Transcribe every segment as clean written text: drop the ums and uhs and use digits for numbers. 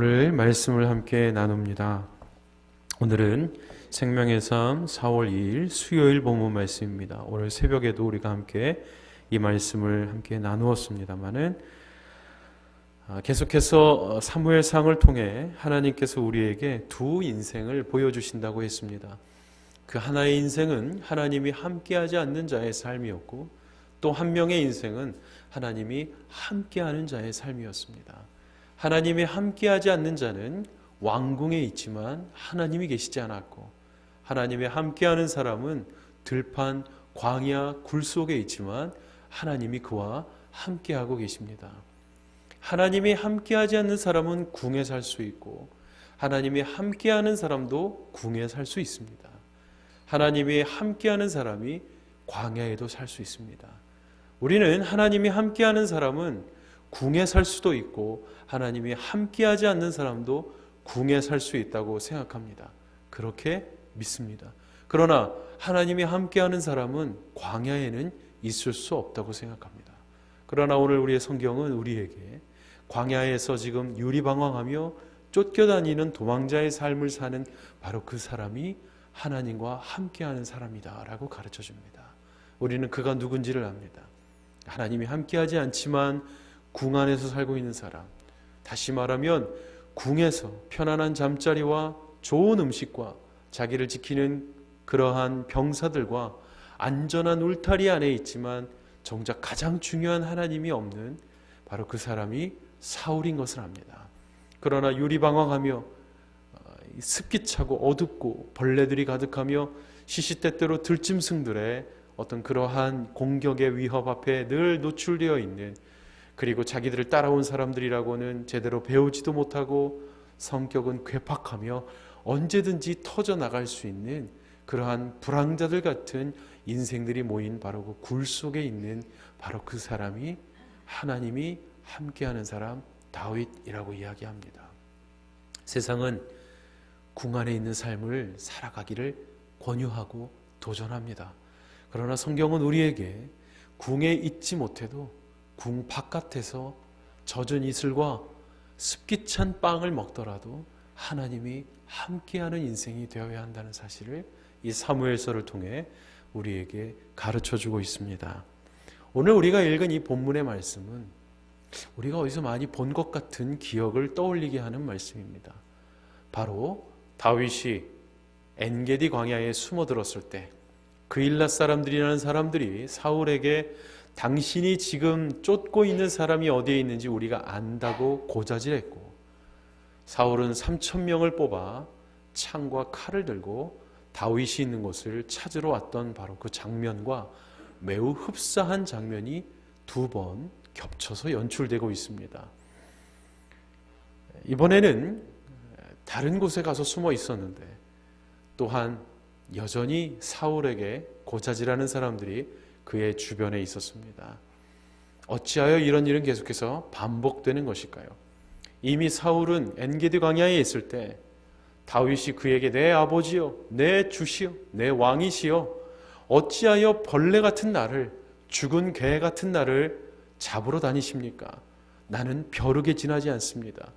오늘 말씀을 함께 나눕니다. 오늘은 생명의 삶 4월 2일 수요일 본문 말씀입니다. 오늘 새벽에도 우리가 함께 이 말씀을 함께 나누었습니다마는 계속해서 사무엘상을 통해 하나님께서 우리에게 두 인생을 보여주신다고 했습니다. 그 하나의 인생은 하나님이 함께하지 않는 자의 삶이었고, 또 한 명의 인생은 하나님이 함께하는 자의 삶이었습니다. 하나님이 함께하지 않는 자는 왕궁에 있지만 하나님이 계시지 않았고, 하나님이 함께하는 사람은 들판 광야 굴 속에 있지만 하나님이 그와 함께하고 계십니다. 하나님이 함께하지 않는 사람은 궁에 살 수 있고, 하나님이 함께하는 사람도 궁에 살 수 있습니다. 하나님이 함께하는 사람이 광야에도 살 수 있습니다. 우리는 하나님이 함께하는 사람은 궁에 살 수도 있고, 하나님이 함께하지 않는 사람도 궁에 살 수 있다고 생각합니다. 그렇게 믿습니다. 그러나 하나님이 함께하는 사람은 광야에는 있을 수 없다고 생각합니다. 그러나 오늘 우리의 성경은 우리에게 광야에서 지금 유리방황하며 쫓겨다니는 도망자의 삶을 사는 바로 그 사람이 하나님과 함께하는 사람이다 라고 가르쳐 줍니다. 우리는 그가 누군지를 압니다. 하나님이 함께하지 않지만 궁 안에서 살고 있는 사람, 다시 말하면 궁에서 편안한 잠자리와 좋은 음식과 자기를 지키는 그러한 병사들과 안전한 울타리 안에 있지만 정작 가장 중요한 하나님이 없는 바로 그 사람이 사울인 것을 압니다. 그러나 유리방황하며 습기차고 어둡고 벌레들이 가득하며 시시때때로 들짐승들의 어떤 그러한 공격의 위협 앞에 늘 노출되어 있는, 그리고 자기들을 따라온 사람들이라고는 제대로 배우지도 못하고 성격은 괴팍하며 언제든지 터져나갈 수 있는 그러한 불황자들 같은 인생들이 모인 바로 그 굴 속에 있는 바로 그 사람이 하나님이 함께하는 사람 다윗이라고 이야기합니다. 세상은 궁 안에 있는 삶을 살아가기를 권유하고 도전합니다. 그러나 성경은 우리에게 궁에 있지 못해도 궁 바깥에서 젖은 이슬과 습기찬 빵을 먹더라도 하나님이 함께하는 인생이 되어야 한다는 사실을 이 사무엘서를 통해 우리에게 가르쳐주고 있습니다. 오늘 우리가 읽은 이 본문의 말씀은 우리가 어디서 많이 본 것 같은 기억을 떠올리게 하는 말씀입니다. 바로 다윗이 엔게디 광야에 숨어들었을 때 그일랏 사람들이라는 사람들이 사울에게 당신이 지금 쫓고 있는 사람이 어디에 있는지 우리가 안다고 고자질했고, 사울은 3,000명을 뽑아 창과 칼을 들고 다윗이 있는 곳을 찾으러 왔던 바로 그 장면과 매우 흡사한 장면이 두 번 겹쳐서 연출되고 있습니다. 이번에는 다른 곳에 가서 숨어 있었는데 또한 여전히 사울에게 고자질하는 사람들이 그의 주변에 있었습니다. 어찌하여 이런 일은 계속해서 반복되는 것일까요? 이미 사울은 엔게디 광야에 있을 때 다윗이 그에게 내 아버지여, 내 주시여, 내 왕이시여, 어찌하여 벌레 같은 나를, 죽은 개 같은 나를 잡으러 다니십니까? 나는 벼룩에 지나지 않습니다.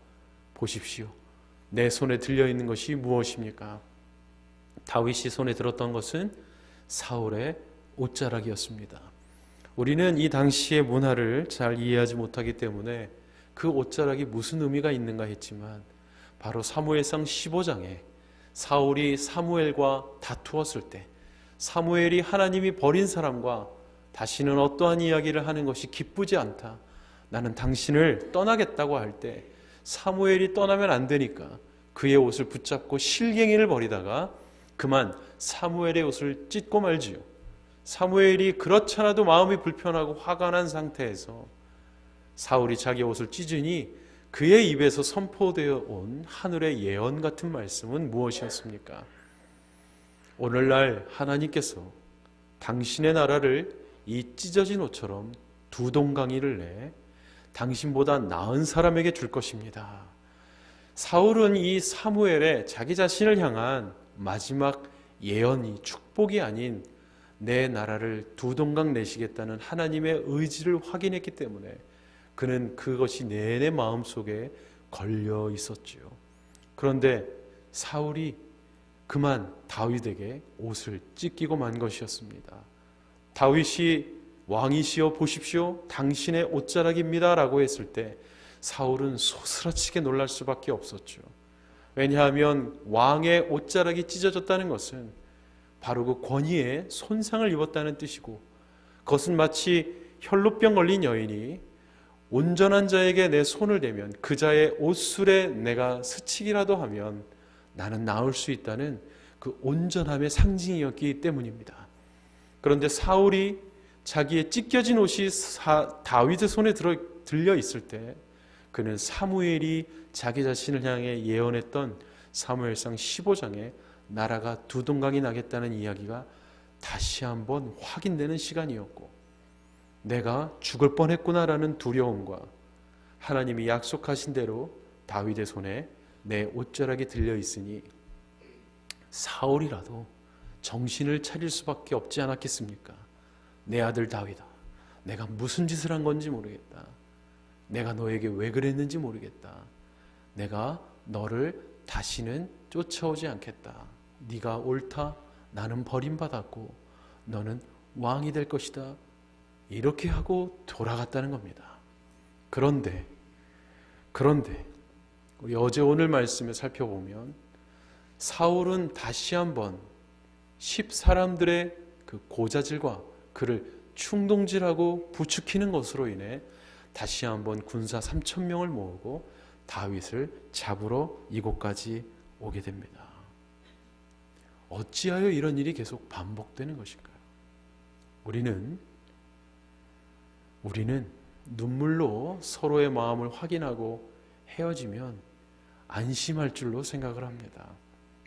보십시오. 내 손에 들려있는 것이 무엇입니까? 다윗이 손에 들었던 것은 사울의 옷자락이었습니다. 우리는 이 당시의 문화를 잘 이해하지 못하기 때문에 그 옷자락이 무슨 의미가 있는가 했지만, 바로 사무엘상 15장에 사울이 사무엘과 다투었을 때 사무엘이 하나님이 버린 사람과 다시는 어떠한 이야기를 하는 것이 기쁘지 않다, 나는 당신을 떠나겠다고 할 때 사무엘이 떠나면 안 되니까 그의 옷을 붙잡고 실갱이를 벌이다가 그만 사무엘의 옷을 찢고 말지요. 사무엘이 그렇잖아도 마음이 불편하고 화가 난 상태에서 사울이 자기 옷을 찢으니 그의 입에서 선포되어 온 하늘의 예언 같은 말씀은 무엇이었습니까? 오늘날 하나님께서 당신의 나라를 이 찢어진 옷처럼 두 동강이를 내 당신보다 나은 사람에게 줄 것입니다. 사울은 이 사무엘의 자기 자신을 향한 마지막 예언이 축복이 아닌 내 나라를 두 동강 내시겠다는 하나님의 의지를 확인했기 때문에 그는 그것이 내내 마음속에 걸려 있었지요. 그런데 사울이 그만 다윗에게 옷을 찢기고 만 것이었습니다. 다윗이 왕이시여 보십시오, 당신의 옷자락입니다 라고 했을 때 사울은 소스라치게 놀랄 수밖에 없었죠. 왜냐하면 왕의 옷자락이 찢어졌다는 것은 바로 그 권위에 손상을 입었다는 뜻이고, 그것은 마치 혈루병 걸린 여인이 온전한 자에게 내 손을 대면 그 자의 옷술에 내가 스치기라도 하면 나는 나을 수 있다는 그 온전함의 상징이었기 때문입니다. 그런데 사울이 자기의 찢겨진 옷이 다윗의 손에 들려 있을 때 그는 사무엘이 자기 자신을 향해 예언했던 사무엘상 15장에 나라가 두 동강이 나겠다는 이야기가 다시 한번 확인되는 시간이었고, 내가 죽을 뻔했구나라는 두려움과 하나님이 약속하신 대로 다윗의 손에 내 옷자락이 들려 있으니 사울이라도 정신을 차릴 수밖에 없지 않았겠습니까? 내 아들 다윗아, 내가 무슨 짓을 한 건지 모르겠다. 내가 너에게 왜 그랬는지 모르겠다. 내가 너를 다시는 쫓아오지 않겠다. 네가 옳다. 나는 버림받았고 너는 왕이 될 것이다. 이렇게 하고 돌아갔다는 겁니다. 그런데 우리 어제 오늘 말씀을 살펴보면 사울은 다시 한번 10사람들의 그 고자질과 그를 충동질하고 부추기는 것으로 인해 다시 한번 군사 3,000명을 모으고 다윗을 잡으러 이곳까지 오게 됩니다. 어찌하여 이런 일이 계속 반복되는 것일까요? 우리는 눈물로 서로의 마음을 확인하고 헤어지면 안심할 줄로 생각을 합니다.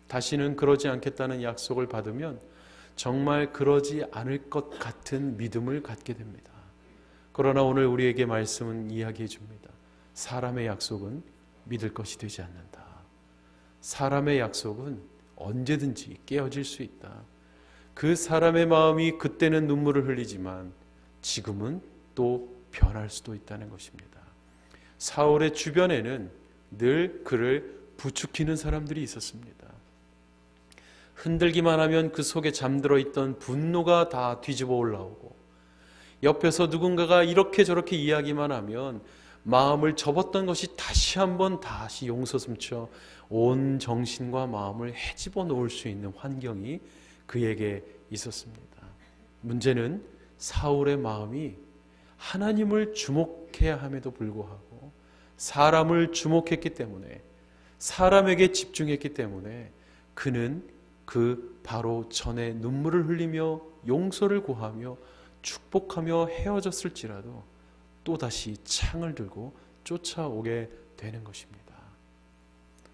다시는 그러지 않겠다는 약속을 받으면 정말 그러지 않을 것 같은 믿음을 갖게 됩니다. 그러나 오늘 우리에게 말씀은 이야기해 줍니다. 사람의 약속은 믿을 것이 되지 않는다. 사람의 약속은 언제든지 깨어질 수 있다. 그 사람의 마음이 그때는 눈물을 흘리지만 지금은 또 변할 수도 있다는 것입니다. 사울의 주변에는 늘 그를 부추기는 사람들이 있었습니다. 흔들기만 하면 그 속에 잠들어 있던 분노가 다 뒤집어 올라오고, 옆에서 누군가가 이렇게 저렇게 이야기만 하면 마음을 접었던 것이 다시 한번 용서스쳐 온 정신과 마음을 헤집어 놓을 수 있는 환경이 그에게 있었습니다. 문제는 사울의 마음이 하나님을 주목해야 함에도 불구하고 사람을 주목했기 때문에, 사람에게 집중했기 때문에 그는 그 바로 전에 눈물을 흘리며 용서를 구하며 축복하며 헤어졌을지라도 또다시 창을 들고 쫓아오게 되는 것입니다.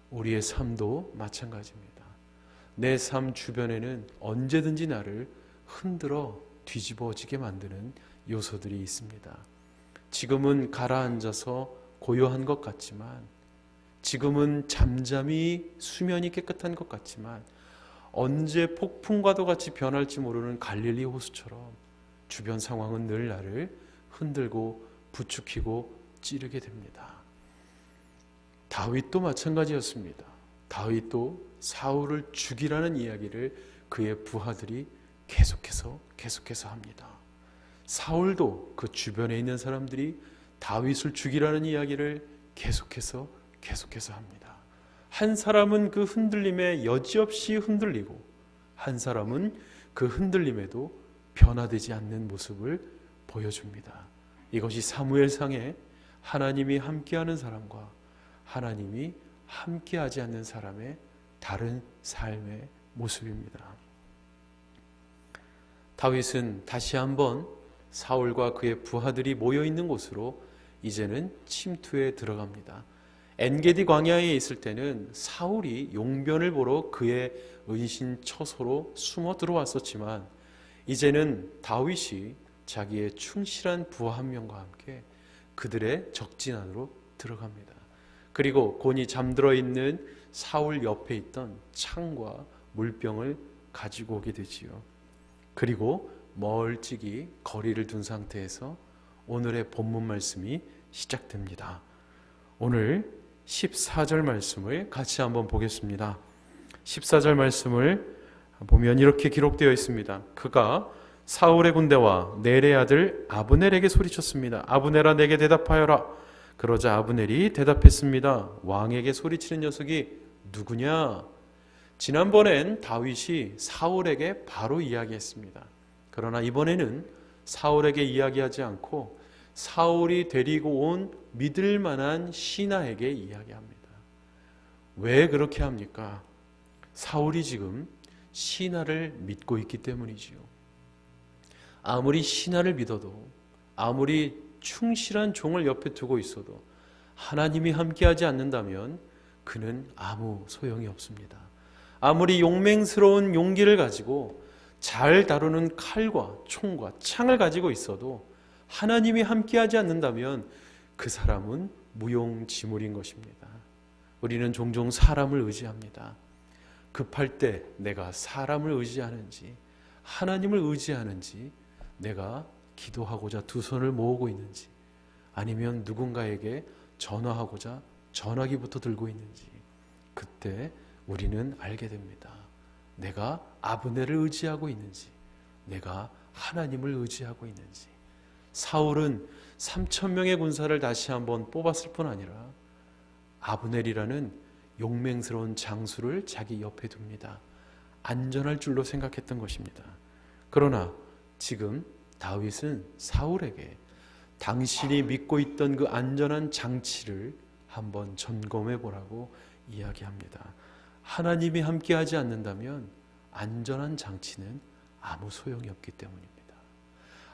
우리의 삶도 마찬가지입니다. 내 삶 주변에는 언제든지 나를 흔들어 뒤집어지게 만드는 요소들이 있습니다. 지금은 가라앉아서 고요한 것 같지만, 지금은 잠잠히 수면이 깨끗한 것 같지만 언제 폭풍과도 같이 변할지 모르는 갈릴리 호수처럼 주변 상황은 늘 나를 흔들고 부추기고 찌르게 됩니다. 다윗도 마찬가지였습니다. 다윗도 사울을 죽이라는 이야기를 그의 부하들이 계속해서 합니다. 사울도 그 주변에 있는 사람들이 다윗을 죽이라는 이야기를 계속해서 합니다. 한 사람은 그 흔들림에 여지없이 흔들리고, 한 사람은 그 흔들림에도 변화되지 않는 모습을 보여줍니다. 이것이 사무엘상에 하나님이 함께하는 사람과 하나님이 함께하지 않는 사람의 다른 삶의 모습입니다. 다윗은 다시 한번 사울과 그의 부하들이 모여있는 곳으로 이제는 침투에 들어갑니다. 엔게디 광야에 있을 때는 사울이 용변을 보러 그의 은신 처소로 숨어 들어왔었지만, 이제는 다윗이 자기의 충실한 부하 한 명과 함께 그들의 적진 안으로 들어갑니다. 그리고 곤히 잠들어 있는 사울 옆에 있던 창과 물병을 가지고 오게 되지요. 그리고 멀찍이 거리를 둔 상태에서 오늘의 본문 말씀이 시작됩니다. 오늘 14절 말씀을 같이 한번 보겠습니다. 14절 말씀을 보면 이렇게 기록되어 있습니다. 그가 사울의 군대와 넬의 아들 아브넬에게 소리쳤습니다. 아브넬아, 내게 대답하여라. 그러자 아브넬이 대답했습니다. 왕에게 소리치는 녀석이 누구냐? 지난번엔 다윗이 사울에게 바로 이야기했습니다. 그러나 이번에는 사울에게 이야기하지 않고 사울이 데리고 온 믿을 만한 신하에게 이야기합니다. 왜 그렇게 합니까? 사울이 지금 신하를 믿고 있기 때문이지요. 아무리 신하를 믿어도, 아무리 충실한 종을 옆에 두고 있어도 하나님이 함께하지 않는다면 그는 아무 소용이 없습니다. 아무리 용맹스러운 용기를 가지고 잘 다루는 칼과 총과 창을 가지고 있어도 하나님이 함께하지 않는다면 그 사람은 무용지물인 것입니다. 우리는 종종 사람을 의지합니다. 급할 때 내가 사람을 의지하는지 하나님을 의지하는지, 내가 기도하고자 두 손을 모으고 있는지, 아니면 누군가에게 전화하고자 전화기부터 들고 있는지, 그때 우리는 알게 됩니다. 내가 아브넬을 의지하고 있는지, 내가 하나님을 의지하고 있는지. 사울은 3,000명의 군사를 다시 한번 뽑았을 뿐 아니라 아브넬이라는 용맹스러운 장수를 자기 옆에 둡니다. 안전할 줄로 생각했던 것입니다. 그러나 지금 다윗은 사울에게 당신이 믿고 있던 그 안전한 장치를 한번 점검해 보라고 이야기합니다. 하나님이 함께하지 않는다면 안전한 장치는 아무 소용이 없기 때문입니다.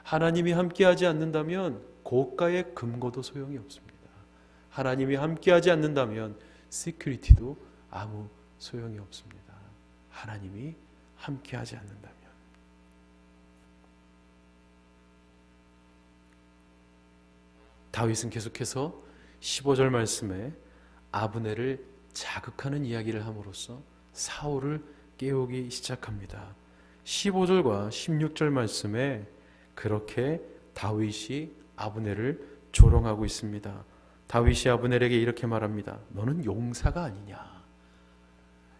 하나님이 함께하지 않는다면 고가의 금고도 소용이 없습니다. 하나님이 함께하지 않는다면 시큐리티도 아무 소용이 없습니다. 하나님이 함께하지 않는다면. 다윗은 계속해서 15절 말씀에 아브넬을 자극하는 이야기를 함으로써 사울을 깨우기 시작합니다. 15절과 16절 말씀에 그렇게 다윗이 아브넬을 조롱하고 있습니다. 다윗이 아브넬에게 이렇게 말합니다. 너는 용사가 아니냐.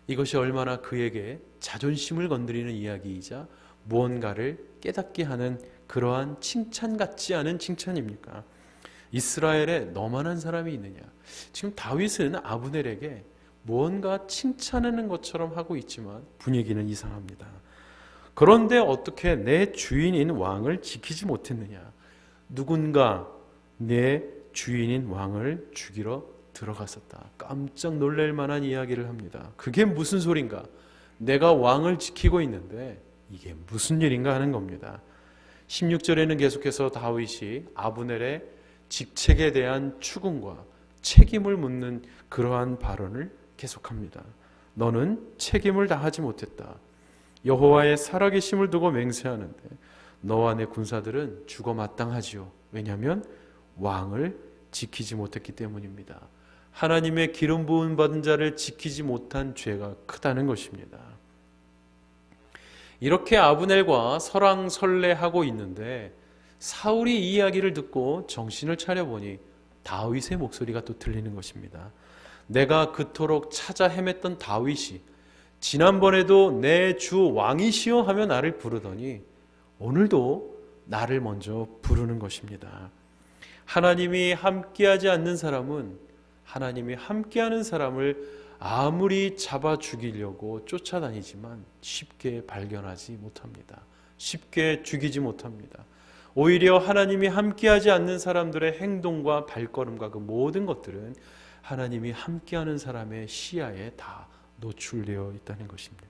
이것이 얼마나 그에게 자존심을 건드리는 이야기이자 무언가를 깨닫게 하는 그러한 칭찬 같지 않은 칭찬입니까? 이스라엘에 너만한 사람이 있느냐. 지금 다윗은 아브넬에게 무언가 칭찬하는 것처럼 하고 있지만 분위기는 이상합니다. 그런데 어떻게 내 주인인 왕을 지키지 못했느냐. 누군가 내 주인인 왕을 죽이러 들어갔었다. 깜짝 놀랄 만한 이야기를 합니다. 그게 무슨 소린가? 내가 왕을 지키고 있는데 이게 무슨 일인가 하는 겁니다. 16절에는 계속해서 다윗이 아브넬의 직책에 대한 추궁과 책임을 묻는 그러한 발언을 계속합니다. 너는 책임을 다하지 못했다. 여호와의 살아계심을 두고 맹세하는데 너와 내 군사들은 죽어 마땅하지요. 왜냐하면 왕을 지키지 못했기 때문입니다. 하나님의 기름 부음 받은 자를 지키지 못한 죄가 크다는 것입니다. 이렇게 아브넬과 설왕설래하고 있는데 사울이 이 이야기를 듣고 정신을 차려보니 다윗의 목소리가 또 들리는 것입니다. 내가 그토록 찾아 헤맸던 다윗이 지난번에도 내 주 왕이시여 하며 나를 부르더니 오늘도 나를 먼저 부르는 것입니다. 하나님이 함께하지 않는 사람은 하나님이 함께하는 사람을 아무리 잡아 죽이려고 쫓아다니지만 쉽게 발견하지 못합니다. 쉽게 죽이지 못합니다. 오히려 하나님이 함께하지 않는 사람들의 행동과 발걸음과 그 모든 것들은 하나님이 함께하는 사람의 시야에 다 노출되어 있다는 것입니다.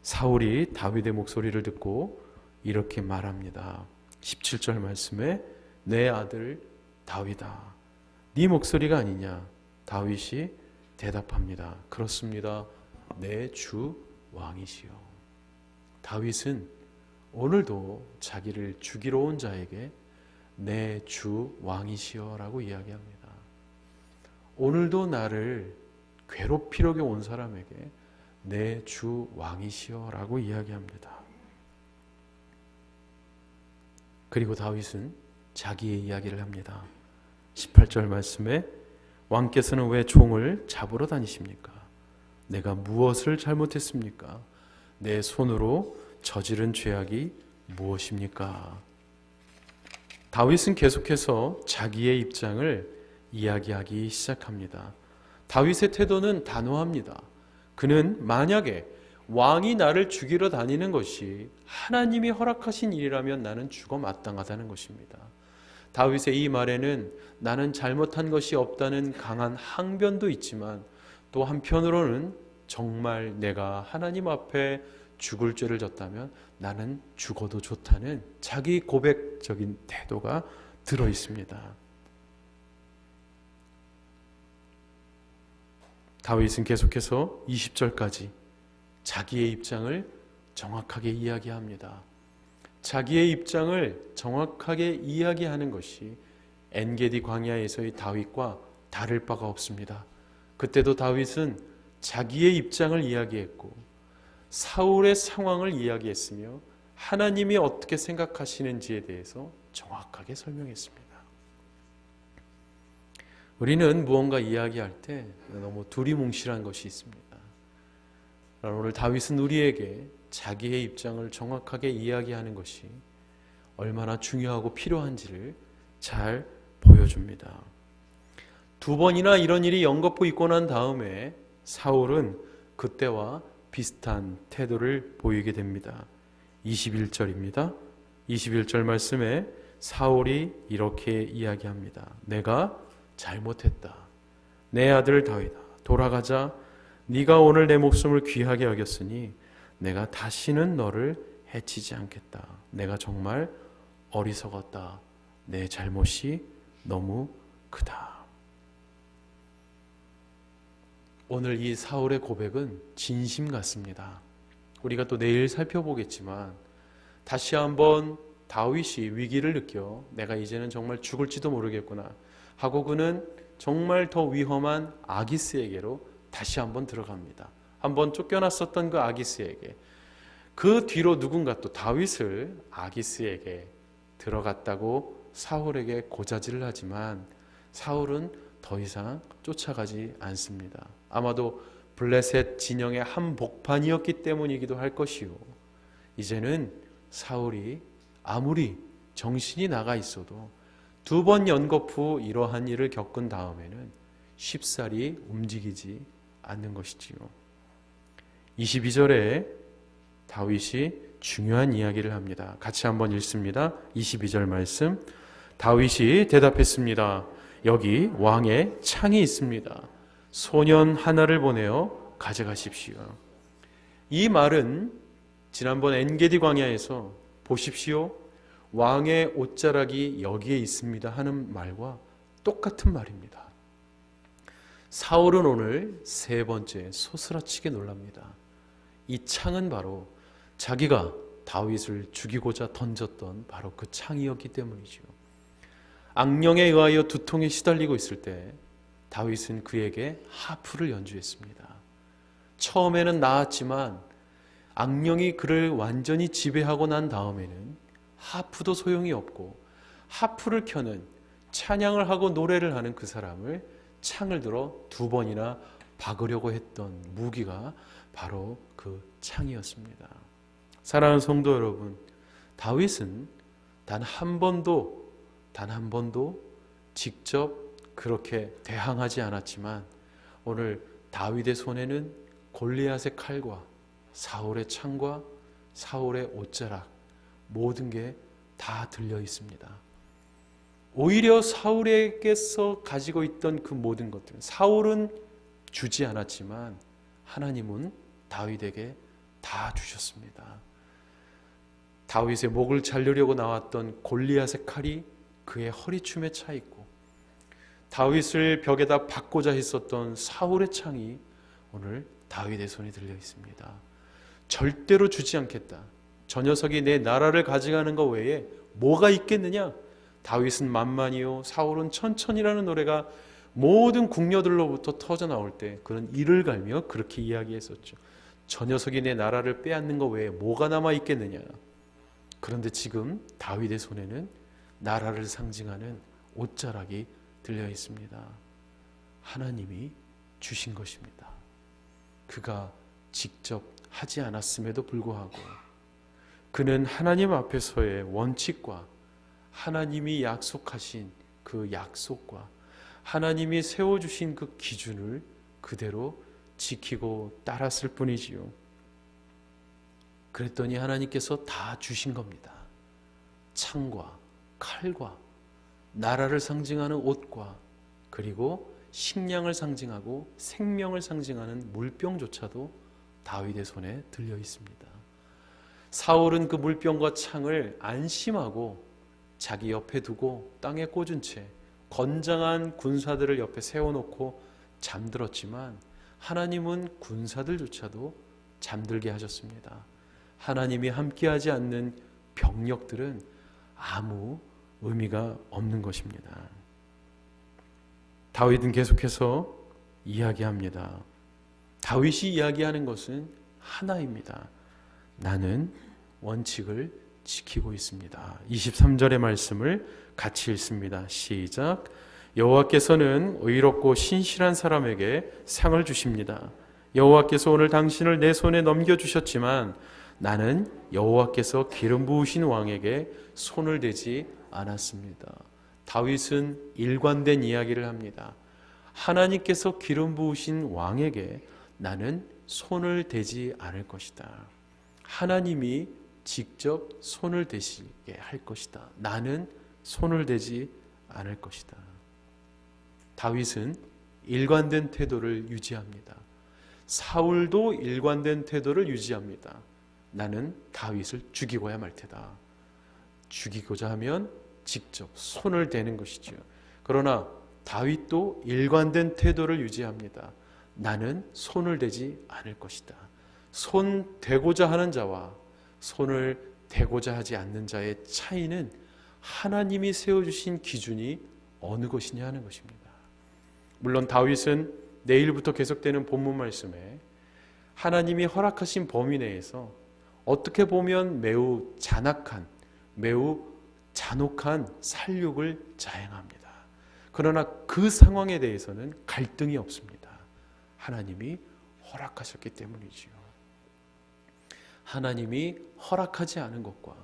사울이 다윗의 목소리를 듣고 이렇게 말합니다. 17절 말씀에 내 아들 다윗아, 네 목소리가 아니냐? 다윗이 대답합니다. 그렇습니다. 내 주 왕이시여. 다윗은 오늘도 자기를 죽이러 온 자에게 내 주 왕이시여라고 이야기합니다. 오늘도 나를 괴롭히려고 온 사람에게 내 주 왕이시여라고 이야기합니다. 그리고 다윗은 자기의 이야기를 합니다. 18절 말씀에 왕께서는 왜 종을 잡으러 다니십니까? 내가 무엇을 잘못했습니까? 내 손으로 저지른 죄악이 무엇입니까? 다윗은 계속해서 자기의 입장을 이야기하기 시작합니다. 다윗의 태도는 단호합니다. 그는 만약에 왕이 나를 죽이러 다니는 것이 하나님이 허락하신 일이라면 나는 죽어 마땅하다는 것입니다. 다윗의 이 말에는 나는 잘못한 것이 없다는 강한 항변도 있지만 또 한편으로는 정말 내가 하나님 앞에 죽을 죄를 졌다면 나는 죽어도 좋다는 자기 고백적인 태도가 들어 있습니다. 다윗은 계속해서 20절까지 자기의 입장을 정확하게 이야기합니다. 자기의 입장을 정확하게 이야기하는 것이 엔게디 광야에서의 다윗과 다를 바가 없습니다. 그때도 다윗은 자기의 입장을 이야기했고 사울의 상황을 이야기했으며 하나님이 어떻게 생각하시는지에 대해서 정확하게 설명했습니다. 우리는 무언가 이야기할 때 너무 두리뭉실한 것이 있습니다. 오늘 다윗은 우리에게 자기의 입장을 정확하게 이야기하는 것이 얼마나 중요하고 필요한지를 잘 보여줍니다. 두 번이나 이런 일이 연거푸 있고 난 다음에 사울은 그때와 비슷한 태도를 보이게 됩니다. 21절입니다. 21절 말씀에 사울이 이렇게 이야기합니다. 내가 잘못했다. 내 아들 다윗아, 돌아가자. 네가 오늘 내 목숨을 귀하게 여겼으니 내가 다시는 너를 해치지 않겠다. 내가 정말 어리석었다. 내 잘못이 너무 크다. 오늘 이 사울의 고백은 진심 같습니다. 우리가 또 내일 살펴보겠지만 다시 한번 다윗이 위기를 느껴 내가 이제는 정말 죽을지도 모르겠구나 하고 그는 정말 더 위험한 아기스에게로 다시 한번 들어갑니다. 한번 쫓겨났었던 그 아기스에게, 그 뒤로 누군가 또 다윗을 아기스에게 들어갔다고 사울에게 고자질을 하지만 사울은 더 이상 쫓아가지 않습니다. 아마도 블레셋 진영의 한복판이었기 때문이기도 할 것이요, 이제는 사울이 아무리 정신이 나가 있어도 두 번 연거푸 이러한 일을 겪은 다음에는 쉽사리 움직이지 않는 것이지요. 22절에 다윗이 중요한 이야기를 합니다. 같이 한번 읽습니다. 22절 말씀. 다윗이 대답했습니다. 여기 왕의 창이 있습니다. 소년 하나를 보내어 가져가십시오. 이 말은 지난번 엔게디 광야에서 보십시오, 왕의 옷자락이 여기에 있습니다 하는 말과 똑같은 말입니다. 사울은 오늘 세 번째 소스라치게 놀랍니다. 이 창은 바로 자기가 다윗을 죽이고자 던졌던 바로 그 창이었기 때문이죠. 악령에 의하여 두통에 시달리고 있을 때 다윗은 그에게 하프를 연주했습니다. 처음에는 나았지만 악령이 그를 완전히 지배하고 난 다음에는 하프도 소용이 없고 하프를 켜는, 찬양을 하고 노래를 하는 그 사람을 창을 들어 두 번이나 박으려고 했던 무기가 바로 그 창이었습니다. 사랑하는 성도 여러분, 다윗은 단 한 번도 직접 그렇게 대항하지 않았지만 오늘 다윗의 손에는 골리앗의 칼과 사울의 창과 사울의 옷자락, 모든 게 다 들려 있습니다. 오히려 사울에게서 가지고 있던 그 모든 것들, 사울은 주지 않았지만 하나님은 다윗에게 다 주셨습니다. 다윗의 목을 자르려고 나왔던 골리앗의 칼이 그의 허리춤에 차 있고, 다윗을 벽에다 박고자 했었던 사울의 창이 오늘 다윗의 손에 들려 있습니다. 절대로 주지 않겠다. 저 녀석이 내 나라를 가져가는 것 외에 뭐가 있겠느냐? 다윗은 만만히요, 사울은 천천히라는 노래가 모든 궁녀들로부터 터져 나올 때 그는 이를 갈며 그렇게 이야기했었죠. 저 녀석이 내 나라를 빼앗는 것 외에 뭐가 남아 있겠느냐? 그런데 지금 다윗의 손에는 나라를 상징하는 옷자락이 들려 있습니다. 하나님이 주신 것입니다. 그가 직접 하지 않았음에도 불구하고 그는 하나님 앞에서의 원칙과 하나님이 약속하신 그 약속과 하나님이 세워주신 그 기준을 그대로 지키고 따랐을 뿐이지요. 그랬더니 하나님께서 다 주신 겁니다. 창과 칼과 나라를 상징하는 옷과 그리고 식량을 상징하고 생명을 상징하는 물병조차도 다윗의 손에 들려 있습니다. 사울은 그 물병과 창을 안심하고 자기 옆에 두고 땅에 꽂은 채 건장한 군사들을 옆에 세워놓고 잠들었지만 하나님은 군사들조차도 잠들게 하셨습니다. 하나님이 함께하지 않는 병력들은 아무 의미가 없는 것입니다. 다윗은 계속해서 이야기합니다. 다윗이 이야기하는 것은 하나입니다. 나는 원칙을 지키고 있습니다. 23절의 말씀을 같이 읽습니다. 시작. 여호와께서는 의롭고 신실한 사람에게 상을 주십니다. 여호와께서 오늘 당신을 내 손에 넘겨주셨지만 나는 여호와께서 기름 부으신 왕에게 손을 대지 않았습니다. 다윗은 일관된 이야기를 합니다. 하나님께서 기름 부으신 왕에게 나는 손을 대지 않을 것이다. 하나님이 직접 손을 대시게 할 것이다. 나는 손을 대지 않을 것이다. 다윗은 일관된 태도를 유지합니다. 사울도 일관된 태도를 유지합니다. 나는 다윗을 죽이고야 말 테다. 죽이고자 하면 직접 손을 대는 것이죠. 그러나 다윗도 일관된 태도를 유지합니다. 나는 손을 대지 않을 것이다. 손 대고자 하는 자와 손을 대고자 하지 않는 자의 차이는 하나님이 세워주신 기준이 어느 것이냐 하는 것입니다. 물론 다윗은 내일부터 계속되는 본문 말씀에 하나님이 허락하신 범위 내에서 어떻게 보면 매우 잔악한, 매우 잔혹한 살육을 자행합니다. 그러나 그 상황에 대해서는 갈등이 없습니다. 하나님이 허락하셨기 때문이지요. 하나님이 허락하지 않은 것과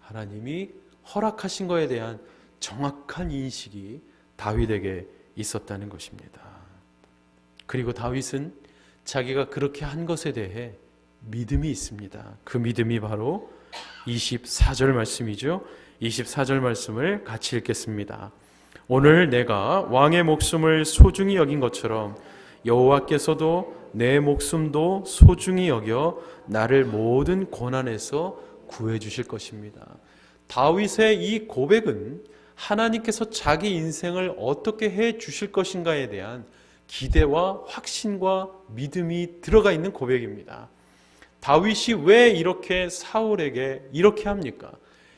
하나님이 허락하신 것에 대한 정확한 인식이 다윗에게 있었다는 것입니다. 그리고 다윗은 자기가 그렇게 한 것에 대해 믿음이 있습니다. 그 믿음이 바로 24절 말씀이죠. 24절 말씀을 같이 읽겠습니다. 오늘 내가 왕의 목숨을 소중히 여긴 것처럼 여호와께서도 내 목숨도 소중히 여겨 나를 모든 고난에서 구해 주실 것입니다. 다윗의 이 고백은 하나님께서 자기 인생을 어떻게 해 주실 것인가에 대한 기대와 확신과 믿음이 들어가 있는 고백입니다. 다윗이 왜 이렇게 사울에게 이렇게 합니까?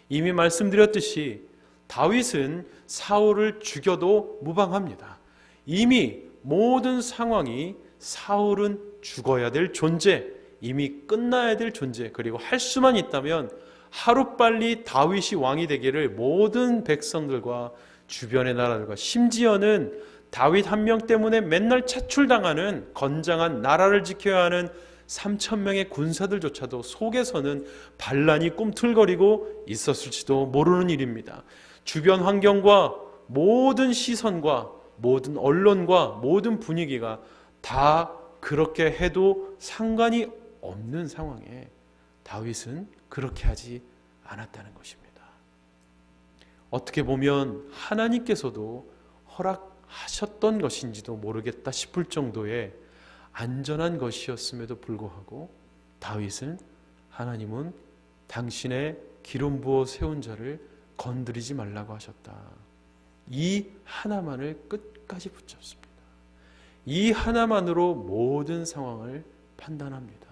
이미 말씀드렸듯이 다윗은 사울을 죽여도 무방합니다. 이미 모든 상황이 사울은 죽어야 될 존재, 이미 끝나야 될 존재, 그리고 할 수만 있다면 하루빨리 다윗이 왕이 되기를 모든 백성들과 주변의 나라들과 심지어는 다윗 한 명 때문에 맨날 차출당하는 건장한 나라를 지켜야 하는 3,000명의 군사들조차도 속에서는 반란이 꿈틀거리고 있었을지도 모르는 일입니다. 주변 환경과 모든 시선과 모든 언론과 모든 분위기가 다 그렇게 해도 상관이 없는 상황에 다윗은 그렇게 하지 않았다는 것입니다. 어떻게 보면 하나님께서도 허락하셨던 것인지도 모르겠다 싶을 정도의 안전한 것이었음에도 불구하고 다윗은 하나님은 당신의 기름 부어 세운 자를 건드리지 말라고 하셨다. 이 하나만을 끝까지 붙잡습니다. 이 하나만으로 모든 상황을 판단합니다.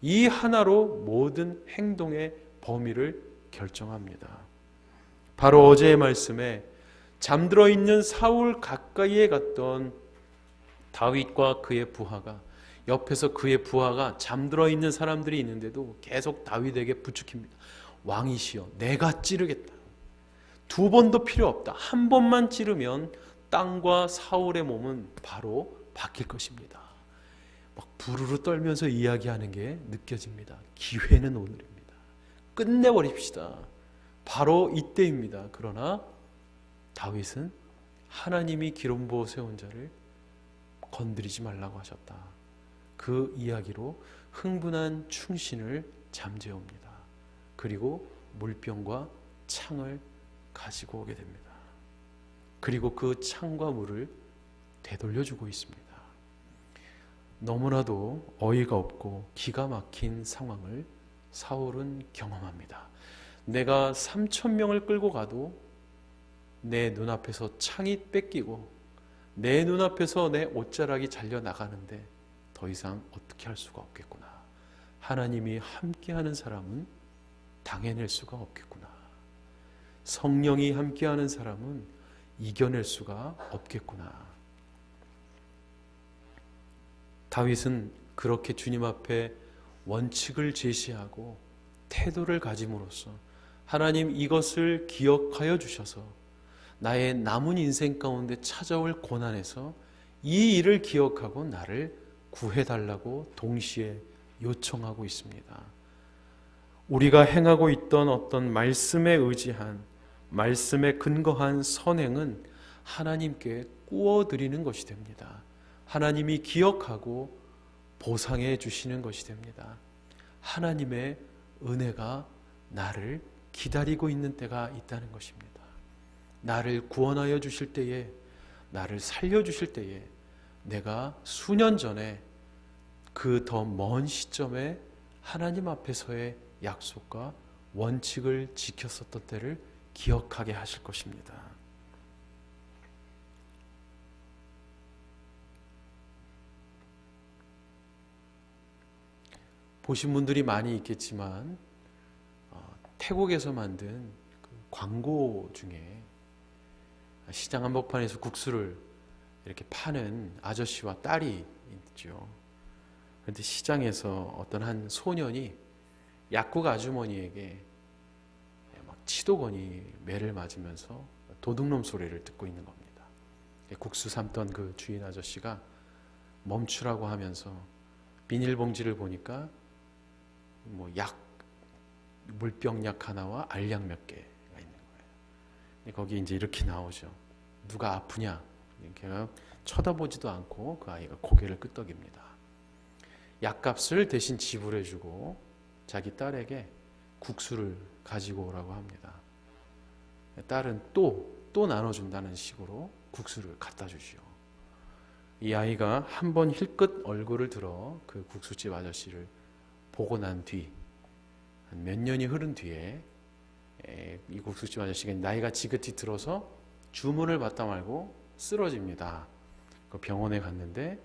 이 하나로 모든 행동의 범위를 결정합니다. 바로 어제의 말씀에 잠들어 있는 사울 가까이에 갔던 다윗과 그의 부하가 옆에서 그의 부하가 잠들어 있는 사람들이 있는데도 계속 다윗에게 부추깁니다. 왕이시여 내가 찌르겠다. 두 번도 필요 없다. 한 번만 찌르면 땅과 사울의 몸은 바로 바뀔 것입니다. 막 부르르 떨면서 이야기하는 게 느껴집니다. 기회는 오늘입니다. 끝내버립시다. 바로 이때입니다. 그러나 다윗은 하나님이 기름부어 세운 자를 건드리지 말라고 하셨다. 그 이야기로 흥분한 충신을 잠재웁니다. 그리고 물병과 창을 가지고 오게 됩니다. 그리고 그 창과 물을 되돌려주고 있습니다. 너무나도 어이가 없고 기가 막힌 상황을 사울은 경험합니다. 내가 3,000명을 끌고 가도 내 눈앞에서 창이 뺏기고 내 눈앞에서 내 옷자락이 잘려나가는데 더 이상 어떻게 할 수가 없겠구나. 하나님이 함께하는 사람은 당해낼 수가 없겠구나. 성령이 함께하는 사람은 이겨낼 수가 없겠구나. 다윗은 그렇게 주님 앞에 원칙을 제시하고 태도를 가짐으로써 하나님 이것을 기억하여 주셔서 나의 남은 인생 가운데 찾아올 고난에서 이 일을 기억하고 나를 구해달라고 동시에 요청하고 있습니다. 우리가 행하고 있던 어떤 말씀에 의지한, 말씀에 근거한 선행은 하나님께 꾸어드리는 것이 됩니다. 하나님이 기억하고 보상해 주시는 것이 됩니다. 하나님의 은혜가 나를 기다리고 있는 때가 있다는 것입니다. 나를 구원하여 주실 때에, 나를 살려 주실 때에 내가 수년 전에 그 더 먼 시점에 하나님 앞에서의 약속과 원칙을 지켰었던 때를 기억하게 하실 것입니다. 보신 분들이 많이 있겠지만 태국에서 만든 그 광고 중에 시장 한복판에서 국수를 이렇게 파는 아저씨와 딸이 있죠. 그런데 시장에서 어떤 한 소년이 약국 아주머니에게 막 치도거니 매를 맞으면서 도둑놈 소리를 듣고 있는 겁니다. 국수 삶던 그 주인 아저씨가 멈추라고 하면서 비닐봉지를 보니까 물병약 하나와 알약 몇 개가 있는 거예요. 거기 이제 이렇게 나오죠. 누가 아프냐? 걔가 쳐다보지도 않고 그 아이가 고개를 끄덕입니다. 약값을 대신 지불해주고 자기 딸에게 국수를 가지고 오라고 합니다. 딸은 또 나눠준다는 식으로 국수를 갖다 주죠. 이 아이가 한번 힐끗 얼굴을 들어 그 국수집 아저씨를 보고 난 뒤, 한 몇 년이 흐른 뒤에 이 국수집 아저씨가 나이가 지긋이 들어서 주문을 받다 말고 쓰러집니다. 그 병원에 갔는데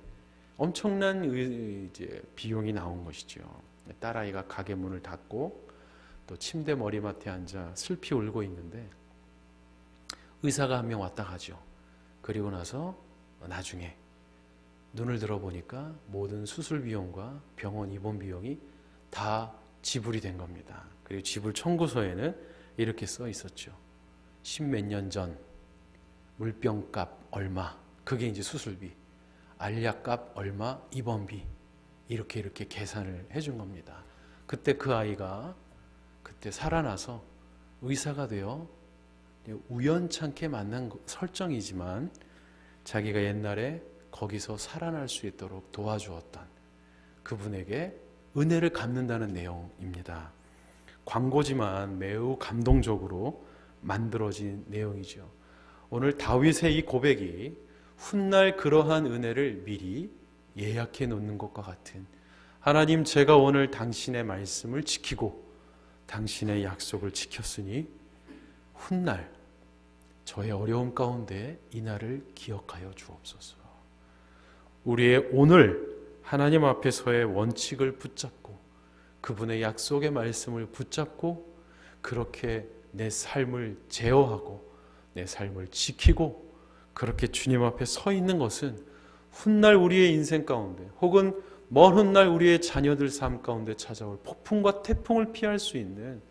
엄청난 이제 비용이 나온 것이죠. 딸아이가 가게 문을 닫고 또 침대 머리맡에 앉아 슬피 울고 있는데 의사가 한 명 왔다 가죠. 그리고 나서 나중에 눈을 들어보니까 모든 수술 비용과 병원 입원 비용이 다 지불이 된 겁니다. 그리고 지불 청구서에는 이렇게 써 있었죠. 10몇 년 전 물병값 얼마, 그게 이제 수술비, 알약값 얼마, 입원비, 이렇게 계산을 해준 겁니다. 그때 그 아이가 그때 살아나서 의사가 되어 우연찮게 만난 설정이지만 자기가 옛날에 거기서 살아날 수 있도록 도와주었던 그분에게 은혜를 갚는다는 내용입니다. 광고지만 매우 감동적으로 만들어진 내용이죠. 오늘 다윗의 이 고백이 훗날 그러한 은혜를 미리 예약해 놓는 것과 같은, 하나님, 제가 오늘 당신의 말씀을 지키고 당신의 약속을 지켰으니 훗날 저의 어려움 가운데 이 날을 기억하여 주옵소서. 우리의 오늘 하나님 앞에서의 원칙을 붙잡고 그분의 약속의 말씀을 붙잡고 그렇게 내 삶을 제어하고 내 삶을 지키고 그렇게 주님 앞에 서 있는 것은 훗날 우리의 인생 가운데 혹은 먼 훗날 우리의 자녀들 삶 가운데 찾아올 폭풍과 태풍을 피할 수 있는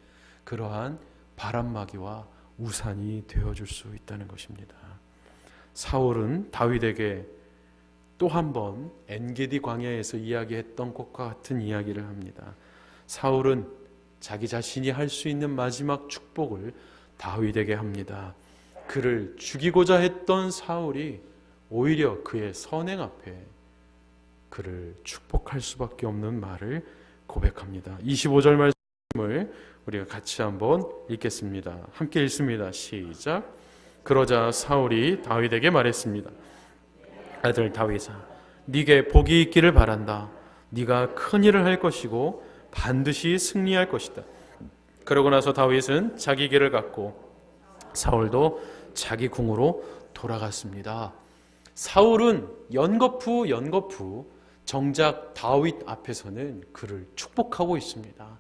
그러한 바람막이와 우산이 되어줄 수 있다는 것입니다. 사울은 다윗에게 또 한 번 엔게디 광야에서 이야기했던 것과 같은 이야기를 합니다. 사울은 자기 자신이 할 수 있는 마지막 축복을 다윗에게 합니다. 그를 죽이고자 했던 사울이 오히려 그의 선행 앞에 그를 축복할 수밖에 없는 말을 고백합니다. 25절 말씀을 우리가 같이 한번 읽겠습니다. 함께 읽습니다. 시작. 그러자 사울이 다윗에게 말했습니다. 아들 다윗아, 네게 복이 있기를 바란다. 네가 큰 일을 할 것이고 반드시 승리할 것이다. 그러고 나서 다윗은 자기 길을 갔고 사울도 자기 궁으로 돌아갔습니다. 사울은 연거푸 정작 다윗 앞에서는 그를 축복하고 있습니다.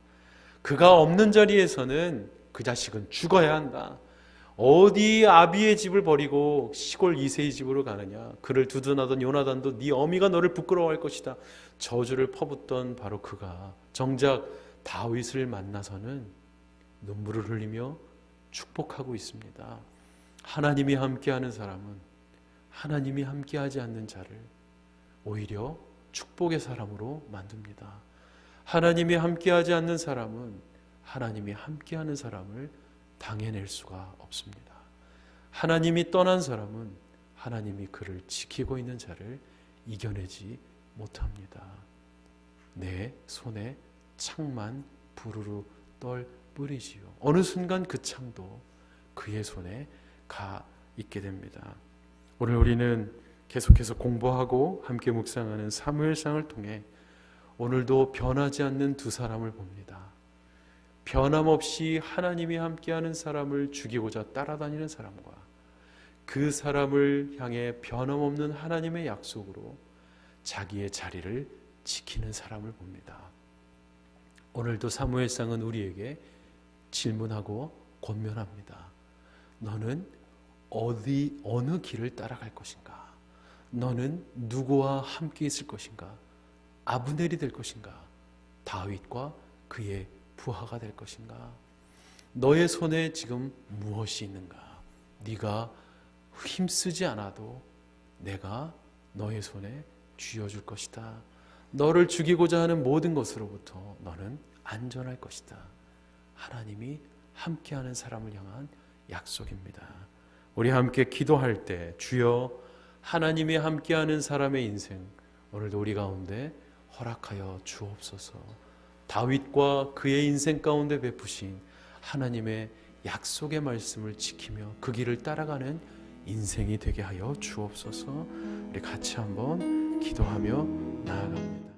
그가 없는 자리에서는 그 자식은 죽어야 한다. 어디 아비의 집을 버리고 시골 이새의 집으로 가느냐. 그를 두둔하던 요나단도 네 어미가 너를 부끄러워할 것이다. 저주를 퍼붓던 바로 그가 정작 다윗을 만나서는 눈물을 흘리며 축복하고 있습니다. 하나님이 함께하는 사람은 하나님이 함께하지 않는 자를 오히려 축복의 사람으로 만듭니다. 하나님이 함께하지 않는 사람은 하나님이 함께하는 사람을 당해낼 수가 없습니다. 하나님이 떠난 사람은 하나님이 그를 지키고 있는 자를 이겨내지 못합니다. 내 손에 창만 부르르 떨 뿐이지요. 어느 순간 그 창도 그의 손에 가 있게 됩니다. 오늘 우리는 계속해서 공부하고 함께 묵상하는 사무엘상을 통해 오늘도 변하지 않는 두 사람을 봅니다. 변함없이 하나님이 함께하는 사람을 죽이고자 따라다니는 사람과 그 사람을 향해 변함없는 하나님의 약속으로 자기의 자리를 지키는 사람을 봅니다. 오늘도 사무엘상은 우리에게 질문하고 권면합니다. 너는 어느 길을 따라갈 것인가? 너는 누구와 함께 있을 것인가? 아브넬이 될 것인가? 다윗과 그의 부하가 될 것인가? 너의 손에 지금 무엇이 있는가? 네가 힘쓰지 않아도 내가 너의 손에 쥐어줄 것이다. 너를 죽이고자 하는 모든 것으로부터 너는 안전할 것이다. 하나님이 함께하는 사람을 향한 약속입니다. 우리 함께 기도할 때 주여 하나님이 함께하는 사람의 인생 오늘도 우리 가운데 허락하여 주옵소서. 다윗과 그의 인생 가운데 베푸신 하나님의 약속의 말씀을 지키며 그 길을 따라가는 인생이 되게 하여 주옵소서. 우리 같이 한번 기도하며 나아갑니다.